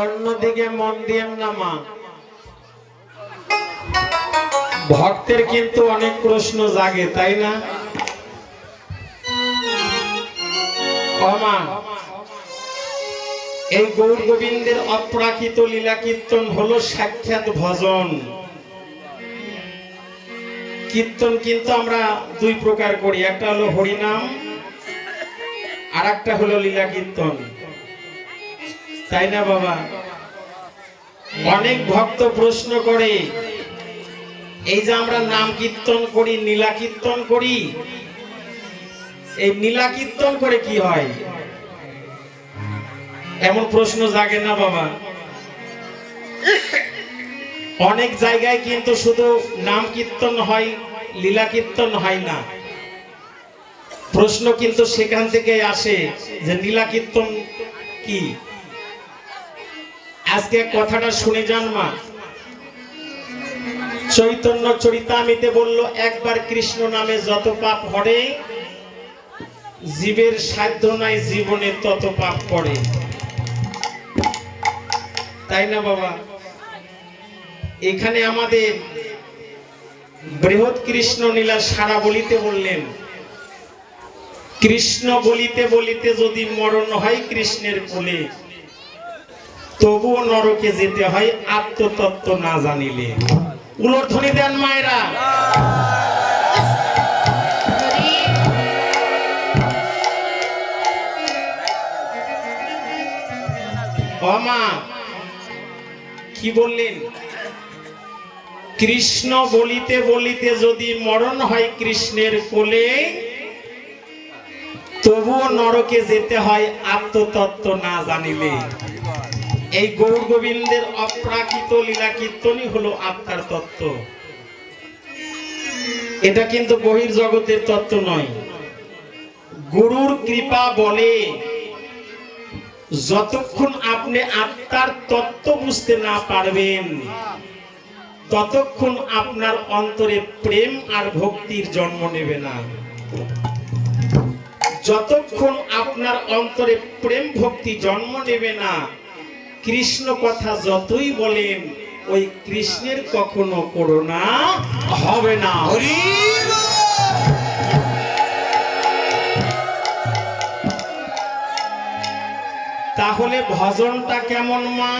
অন্যদিকে মন দিয়েন না মা। ভক্তের কিন্তু অনেক প্রশ্ন জাগে, তাই না? ও মা, এই গৌর গোবিন্দের অপ্রাকৃত লীলা কীর্তন হলো সাক্ষাৎ ভজন। কীর্তন কিন্তু আমরা দুই প্রকার করি, একটা হলো হরিনাম আর একটা হলো লীলা কীর্তন, তাই না বাবা? অনেক ভক্ত প্রশ্ন করে, এই যে আমরা নাম কীর্তন করি, লীলা কীর্তন করি, এই লীলা কীর্তন করে কি হয়? এমন প্রশ্ন জাগে না বাবা? অনেক জায়গায় কিন্তু শুধু নাম কীর্তন হয়, লীলা কীর্তন হয় না। প্রশ্ন কিন্তু সেখান থেকে আসে যে লীলা কীর্তন কি। আজকে কথাটা শুনে যান মা। চৈতন্য চরিতামৃতে বলল, একবার কৃষ্ণ নামে যত পাপ হরে, জীবের সাধ্য নাই জীবনে তত পাপ করে, তাই না বাবা? এখানে আমাদের বৃহৎ কৃষ্ণ লীলা সারা বলিতে বললেন, কৃষ্ণ বলিতে বলিতে যদি মরণ হয় কৃষ্ণের কোলে, তবুও নরকে যেতে হয় আত্মতত্ত্ব না জানিলে। উলধ্বনি দেন মায়েরা। ও মা, কি বললেন? কৃষ্ণ বলিতে বলিতে যদি মরণ হয় কৃষ্ণের কোলে, তবুও নরকে যেতে হয় আত্মতত্ত্ব না জানিলে। এই গৌর গোবিন্দের অপ্রাকৃত লীলা কীর্তনই হলো আত্মার তত্ত্ব। এটা কিন্তু বহির জগতের তত্ত্ব নয়। গুরুর কৃপা বলে যতক্ষণ আপনি আত্মার তত্ত্ব বুঝতে না পারবেন, ততক্ষণ আপনার অন্তরে প্রেম আর ভক্তির জন্ম নেবে না। যতক্ষণ আপনার অন্তরে প্রেম ভক্তি জন্ম নেবে না, কৃষ্ণ কথা যতই বলেন ওই কৃষ্ণের কখনো করুণা হবে না। তাহলে ভজনটা কেমন মা?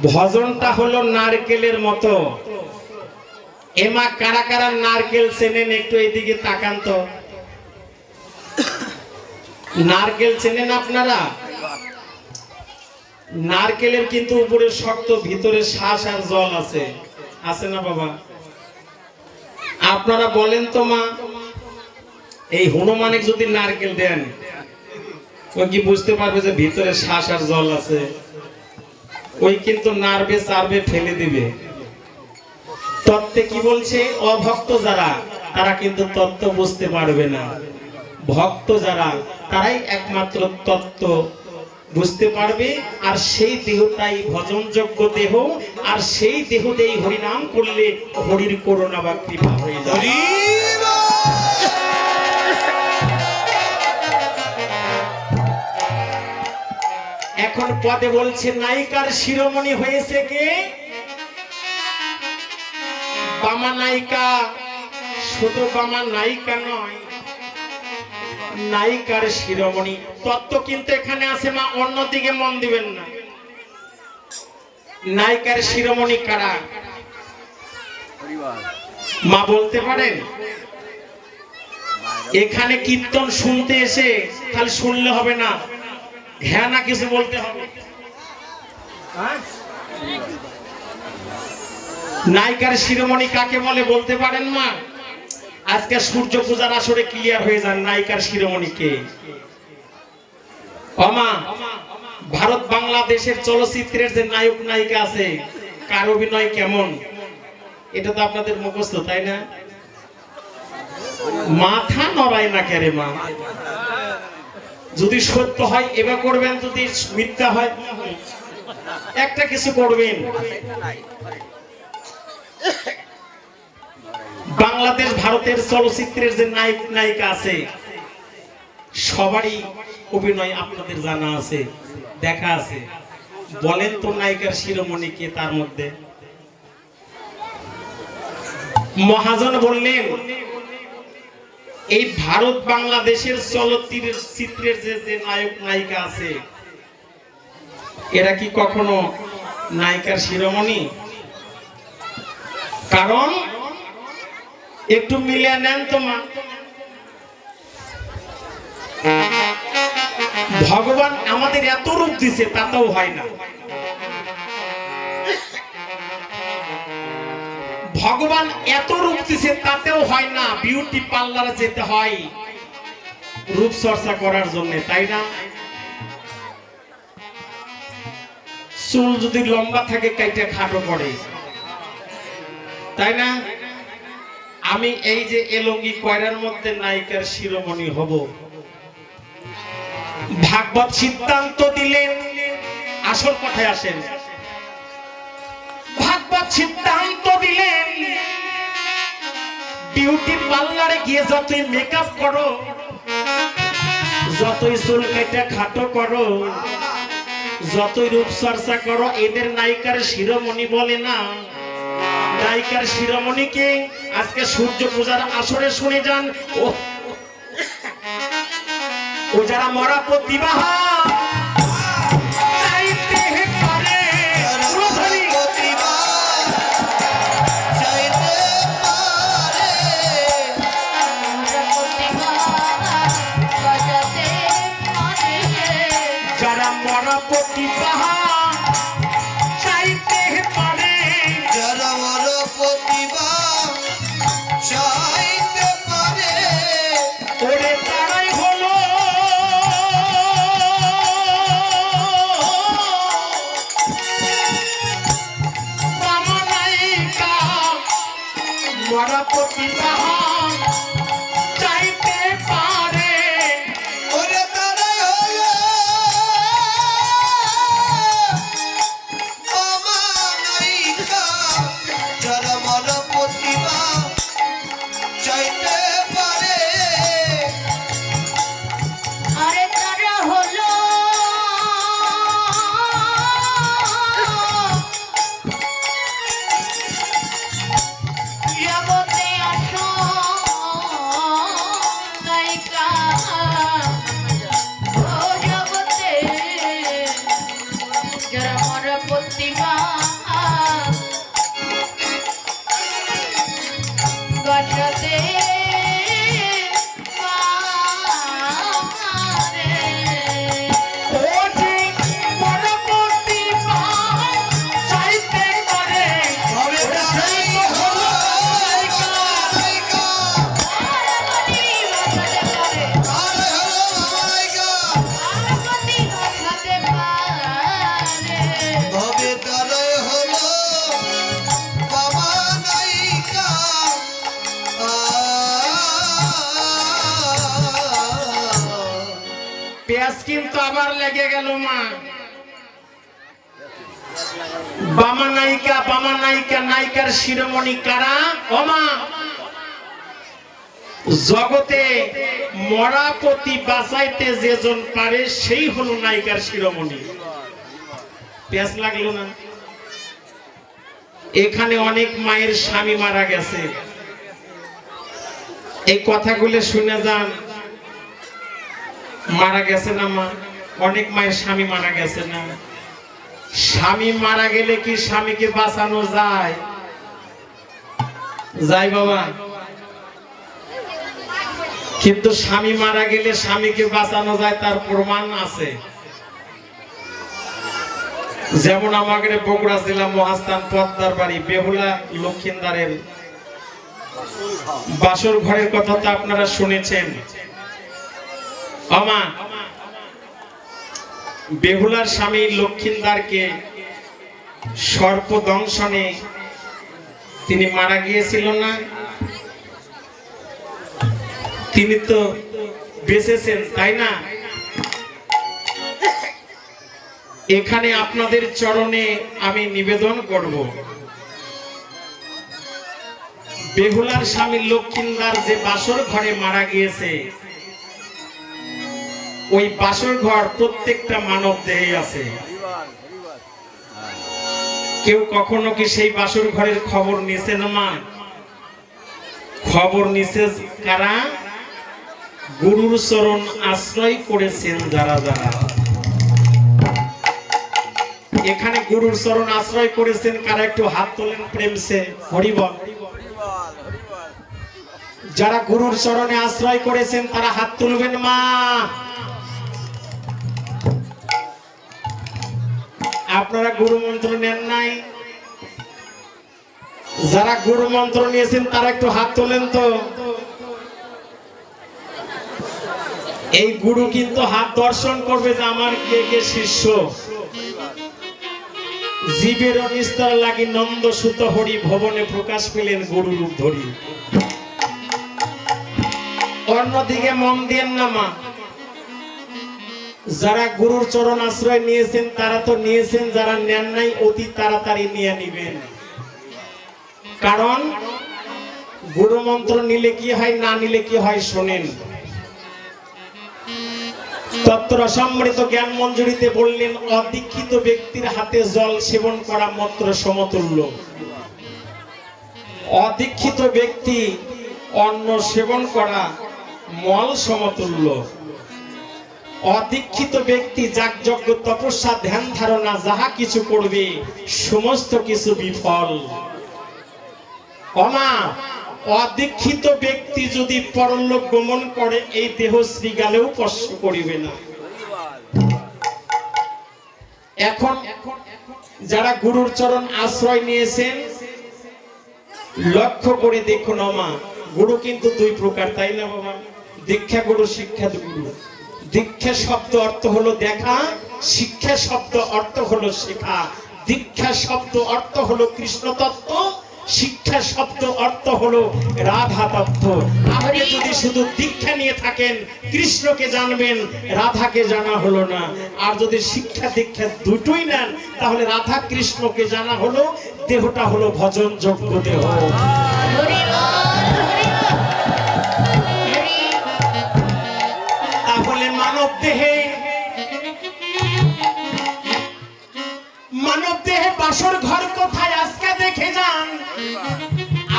ভজনটা হলো নারকেলের মতো। এমা কারা কারা নারকেল চেনেন? একটু এদিকে তাকান তো। নারকেল চেনেন আপনারা? নারকেলের কিন্তু উপরে শক্ত, ভিতরে শ্বাস আর জল আছে, আছে না বাবা? আপনারা বলেন তো মা, এই হনুমানে যদি নারকেল দেন, ওই কি বুঝতে পারবে যে ভিতরে শ্বাস আর জল আছে? ওই কিন্তু নাড়বে চাড়বে ফেলে দিবে। তত্ত্বে কি বলছে? অভক্ত যারা, তারা কিন্তু তত্ত্ব বুঝতে পারবে না। ভক্ত যারা, তারাই একমাত্র তত্ত্ব বুঝতে পারবে। আর সেই দেহটাই ভজনযোগ্য দেহ, আর সেই দেহ দিয়ে হরিনাম করলে হরির করুণা বা কৃপা হয়ে যাবে। এখন পদে বলছে, নায়িকার শিরোমণি হয়েছে কে? বামা নায়িকা। শুধু বামা নায়িকা নয়, নায়িকার শিরোমণি তত্ত্ব কিন্তু এখানে আছে মা, অন্যদিকে মন দিবেন না। নায়িকার শিরোমণি কারা মা বলতে পারেন? এখানে কীর্তন শুনতে এসে খালি শুনলে হবে না, হ্যাঁ না কিছু বলতে হবে। নায়িকার শিরোমণি কাকে বলে বলতে পারেন মা? আজকে সূর্য পূজার আসরে ক্লিয়ার হয়ে যান নায়িকার শিরোমণি কে। মা, ভারত বাংলাদেশের চলচ্চিত্রের যে নায়ক নায়িকা আছে, কার অভিনয় কেমন এটা তো আপনাদের মুখস্থ, তাই না? মাথা নড়ায় না কেরে মা? যদি সত্য হয় এবার করবেন, যদি মিথ্যা হয় একটা কিছু করবেন। বাংলাদেশ ভারতের চলচ্চিত্রের যে নায়ক নায়িকা আছে, সবারই অভিনয় আপনাদের জানা আছে। দেখা আছে। বলেন তো নায়িকার শিরোমণি কে তার মধ্যে? মহাজন বললেন, এই ভারত বাংলাদেশের চলচ্চিত্রের যে নায়ক নায়িকা আছে, এরা কি কখনো নায়িকার শিরোমণি? কারণ একটু মিলিয়ে নেন তো মা, ভগবান আমাদের এত রূপ দিছে তাতেও হয় না। ভগবান এত রূপ দিছে তাতেও হয় না, বিউটি পার্লারে যেতে হয় রূপ চর্চা করার জন্য, তাই না? চুল যদি লম্বা থাকে কাইটা খাটো করে, তাই না? আমি এই যে এলঙ্গি কয়রার মধ্যে নায়িকার শিরোমণি হব, ভাগবত সিদ্ধান্ত দিলেন। আসল কথায় আসেন, ভাগবত সিদ্ধান্ত দিলেন বিউটি পার্লারে গিয়ে যতই মেকআপ করো, যতই চুল কেটে খাটো করো, যতই রূপচর্চা করো, এদের নায়িকার শিরোমণি বলে না। নায়িকার শিরোমণিকে আজকে সূর্য পূজার আসরে শুনে যান। ও যারা মরা প্রতিভা কিন্তু আবার লেগে গেল মা। বামা নায়িকা, বামা নায়িকা, নায়িকার শিরোমণি কারা? ও মা, জগতে মরা পতি বাঁচাইতে যেজন পারে সেই হলো নায়িকার শিরোমণি। পেঁচ লাগলো না? এখানে অনেক মায়ের স্বামী মারা গেছে, এই কথাগুলো শুনে যান। মারা গেছে না মা? অনেক মায়ের স্বামী মারা গেছে না? স্বামী মারা গেলে কি স্বামীকে বাঁচানো যায়? যায় বাবা? কিন্তু স্বামী মারা গেলে স্বামীকে বাঁচানো যায় তার প্রমাণ আছে। যেমন আমাদের বগুড়া জেলা মহাস্থান পদ্মার বাড়ি বেহুলা লক্ষিন্দারের বাসর ঘরের কথা তো আপনারা শুনেছেন। আমা বেহুলার স্বামী লক্ষিন্দারকে সর্প দংশনে তিনি মারা গিয়েছিল না? তিনি তো বেঁচেছেন, তাই না? এখানে আপনাদের চরণে আমি নিবেদন করব, বেহুলার স্বামী লক্ষিন্দার যে বাসর ঘরে মারা গিয়েছে, ওই বাসর ঘর প্রত্যেকটা মানব দেহে আছে। কেউ কখনো কি সেই বাসর ঘরের খবর নিছে না মা? খবর নিছে কারা? গুরুর চরণ আশ্রয় করেছেন যারা যারা। এখানে গুরুর চরণ আশ্রয় করেছেন কারা? একটু হাত তোলেন প্রেম সে, হরিবল। যারা গুরুর চরণে আশ্রয় করেছেন তারা হাত তুলবেন মা। আপনারা গুরু মন্ত্র নেন নাই? যারা গুরু মন্ত্র নিয়েছেন তারা একটু হাত তোলেন তো। এই গুরু কিন্তু হাত দর্শন করবে যে আমার কে কে শিষ্য। জীবের নিস্তার লাগি নন্দ সুত হরি ভবনে প্রকাশ পেলেন গুরু রূপ ধরি। অন্যদিকে মন দেন না মা। যারা গুরুর চরণ আশ্রয় নিয়েছেন তারা তো নিয়েছেন, যারা নেন নাই অতি তাড়াতাড়ি নিয়ে নিবেন। কারণ গুরু মন্ত্র নিলে কি হয়, না নিলে কি হয় শোনেন। তত্ত্ব রসামৃত জ্ঞান মঞ্জুরিতে বললেন, অদীক্ষিত ব্যক্তির হাতে জল সেবন করা মন্ত্র সমতুল্য। অদীক্ষিত ব্যক্তি অন্ন সেবন করা মল সমতুল্য। অদীক্ষিত ব্যক্তি যাগযজ্ঞ তপস্যা ধ্যান ধারণা যাহা কিছু করবে সমস্ত কিছু বিফল। অমা, অদীক্ষিত ব্যক্তি যদি পরলোক গমন করে এই দেহ শ্রীগালেও স্পর্শ করিবে না। এখন যারা গুরুর চরণ আশ্রয় নিয়েছেন লক্ষ্য করে দেখুন অমা, গুরু কিন্তু দুই প্রকার, তাই না বাবা? দীক্ষা গুরু, শিক্ষা গুরু। দীক্ষা শব্দ অর্থ হলো দেখা, শিক্ষা শব্দ অর্থ হলো শেখা। দীক্ষা শব্দ অর্থ হলো কৃষ্ণ তত্ত্ব, শিক্ষা শব্দ অর্থ হলো রাধা তত্ত্ব। আপনি যদি শুধু দীক্ষা নিয়ে থাকেন কৃষ্ণকে জানবেন, রাধাকে জানা হলো না। আর যদি শিক্ষা দীক্ষা দুটোই নেন তাহলে রাধা কৃষ্ণকে জানা হলো, দেহটা হলো ভজন যোগ্য দেহ। তাহলে মানব দেহে বাসর ঘর কোথায় আজকে দেখে যান।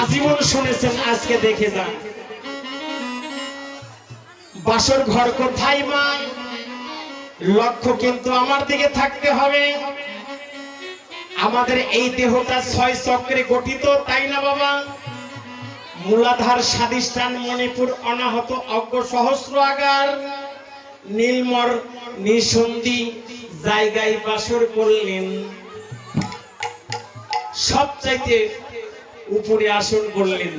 আজীবন শুনেছেন, আজকে দেখে যান বাসর ঘর কোথায় মা। লক্ষ্য কিন্তু আমার দিকে থাকতে হবে। আমাদের এই দেহটা 6 চক্রে গঠিত, তাই না বাবা? মূলাধার, স্বাধিষ্ঠান, মণিপুর, অনাহত, অজ্ঞ, সহস্র আগার, নীলমর, নিঃসন্ধি জায়গায় বাসর করলেন। সবচাইতে উপরে আসন করলেন,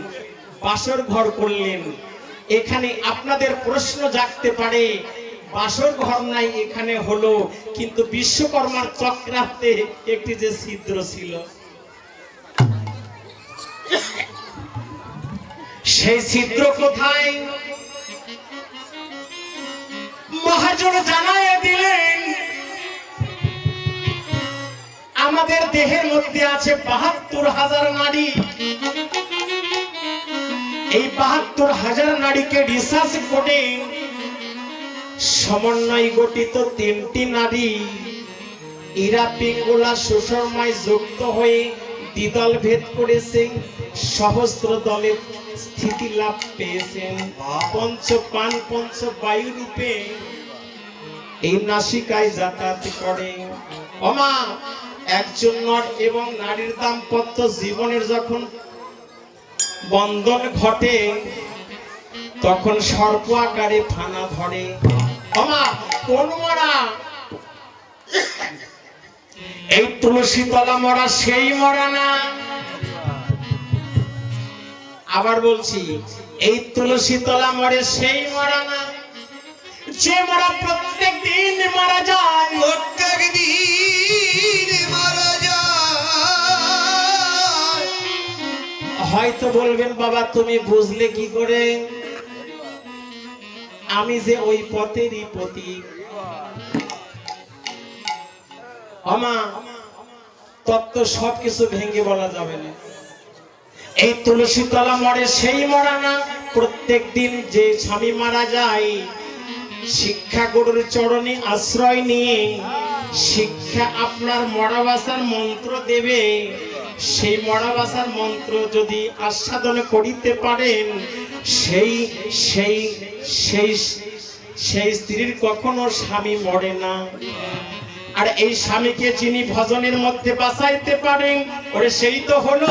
বাসর ঘর করলেন। এখানে আপনাদের প্রশ্ন জাগতে পারে, বাসর ঘর নাই এখানে হলো, কিন্তু বিশ্বকর্মার চক্রান্তে একটি যে ছিদ্র ছিল সেই ছিদ্র কোথায়? মহাজন জানায় দিলেন, আমাদের দেহের মধ্যে আছে ৭২,০০০ নাড়ি। এই ৭২,০০০ নাড়িকে রিসার্চ করে সমন্বয় গঠিত ৩টি নাড়ি ইরা পিঙ্গলা সুষমায় যুক্ত হয়ে দ্বিদল ভেদ করেছে, সহস্র দলে স্থিতি লাভ পেয়েছেন। পঞ্চপান পঞ্চবায়ু রূপে এই নাসিকায় যাতায়াত করে। ওমা, একজন নর এবং নারীর দাম্পত্য জীবনের যখন বন্ধন ঘটে তখন সর্প আকারে ফানা ধরে। ওমা, কোন মরা? এই তুলসী তলা মরা সেই মরা না। আবার বলছি, এই তুলসী তলা মরে সেই মরা না, যে মরা প্রত্যেক দিন মারা যায়। প্রত্যেক দিন মারা যায়। হয়তো বলবেন, বাবা তুমি বুঝলে কি করে? আমি যে ওই পথেরই প্রতীক। আমা, তত্ত্ব সবকিছু ভেঙে বলা যাবে না। এই তুলসী তলা মরে সেই মরা না, প্রত্যেক দিন যে স্বামী মারা যায় শিক্ষা গুরুর চরণে আশ্রয় নিয়ে শিক্ষা আপনার মরা ভাষার মন্ত্র দেবে, সেই মরা ভাষার মন্ত্র যদি আস্বাদন করিতে পারেন, সেই সেই সেই সেই স্ত্রীর কখনো স্বামী মরে না। আর এই স্বামীকে যিনি ভজনের মধ্যে বাঁচাইতে পারেন, ওরে সেই তো হলো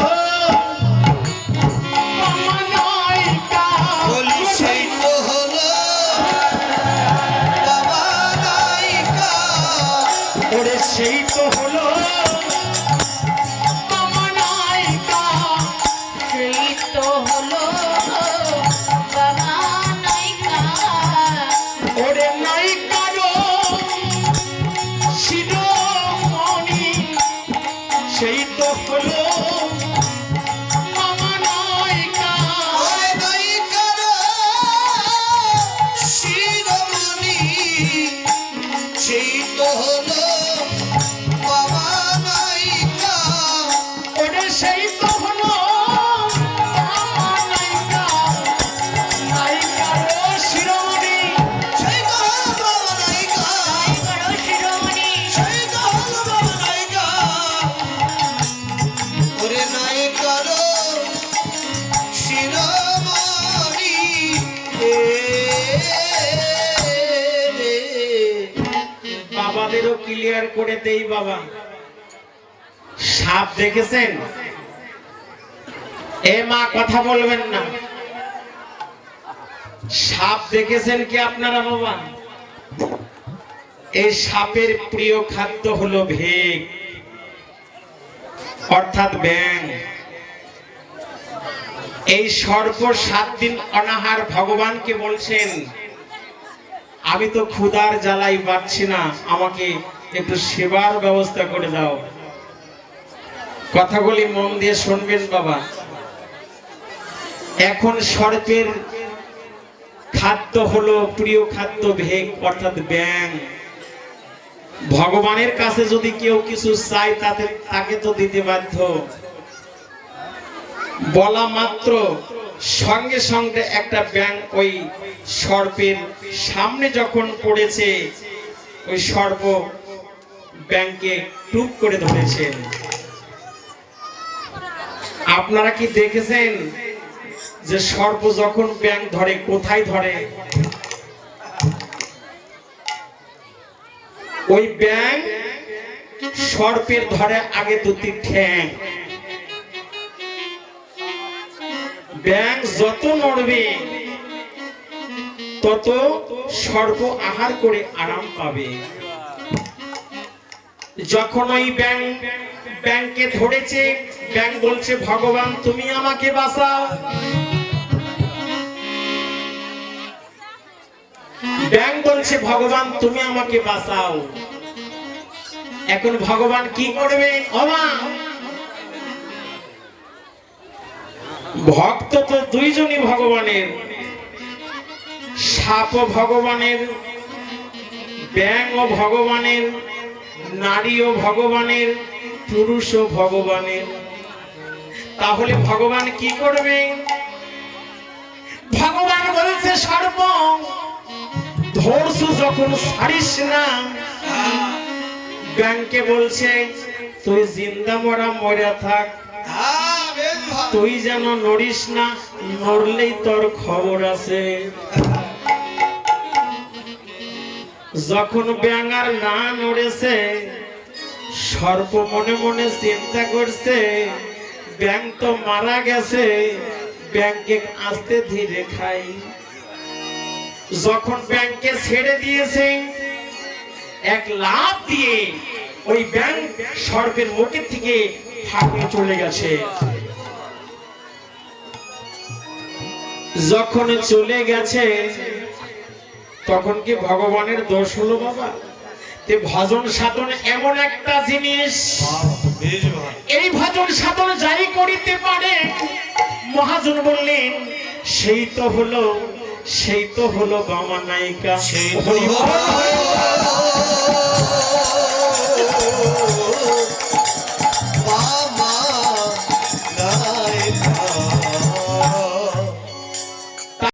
সেই তো হলো নায়িকা, সেই তো হলো বাবা নায়িকা। ওরে নায়িকারও শিরোমণি, সেই তো হলো বাবা নায়িকা। ওরে নায়িকারও শিরোমণি, সেই তো হলো বাবা নায়িকা। ওরে সেই তো হলো বাবা নায়িকা, নায়িকারও শিরোমণি, সেই তো হলো বাবা নায়িকা, নায়িকারও শিরোমণি, সেই তো হলো বাবা নায়িকা। ওরে নায়িকারও শিরোমণি বাবাদেরও ক্লিয়ার করে দেই বাবা। সাপ দেখেছেন? এ মা কথা বলবেন না। সাপ দেখেছেন কি আপনারা বাবা? এই সাপের প্রিয় খাদ্য হলো ভেগ, অর্থাৎ ব্যাং। এই সর্প 7 দিন অনাহার ভগবানকে বলছেন, আমি তো ক্ষুধার জ্বালাই পাচ্ছি না, আমাকে একটু সেবার ব্যবস্থা করে দাও। কথাগুলি মন দিয়ে শুনবেন বাবা। এখন সর্পের খাদ্য হলো প্রিয় খাদ্য ভেগ, অর্থাৎ ব্যাং। ভগবানের কাছে যদি কেউ কিছু চায় তাকে তো দিতে বাধ্য। বলা মাত্র সঙ্গে সঙ্গে একটা ব্যাং ওই সর্পের সামনে যখন পড়েছে, ওই সর্প ব্যাংকে টুপ করে ধরেছেন। আপনারা কি দেখেছেন যে সর্প যখন ব্যাং ধরে কোথায় ধরে? ওই ব্যাং সর্পের ধরে আগে 2টি ঠ্যাং। ব্যাং যত নড়বে তত সর্প আহার করে আরাম পাবে। যখন ওই ব্যাংকে ধরেছে, ব্যাং বলছে, ভগবান তুমি আমাকে বাঁচাও। ব্যাং বলছে, ভগবান তুমি আমাকে বাঁচাও। এখন ভগবান কি করবে? ওমা, ভক্ত তো দুইজনই ভগবানের, সাপও ভগবানের, ব্যাংও ভগবানের, নারীও ভগবানের, পুরুষও ভগবানের। তাহলে ভগবান কি করবে? ভগবান বলছে, সর্প ধরছু যখন ছাড়িস না। ব্যাংকে বলছে, তুই জিন্দা মরা মরা থাক, তুই যেন নড়িস না, নড়লেই তোর খবর আছে। যখন ব্যাঙ আর না নড়েছে, সর্প মনে মনে চিন্তা করছে, ব্যাঙ তো মারা গেছে, ব্যাঙকে আস্তে ধীরে খাই। যখন ব্যাঙকে ছেড়ে দিয়েছে, এক লাফ দিয়ে ওই ব্যাঙ সর্পের মুখের থেকে ফাঁকে চলে গেছে। যখন চলে গেছে, তখন কি ভগবানের দোষ হলো বাবা? তে ভজন সাধন এমন একটা জিনিস, এই ভজন সাধন যাই করিতে পারে, মহাজন বললেন, সেই তো হলো বাবা নায়িকা।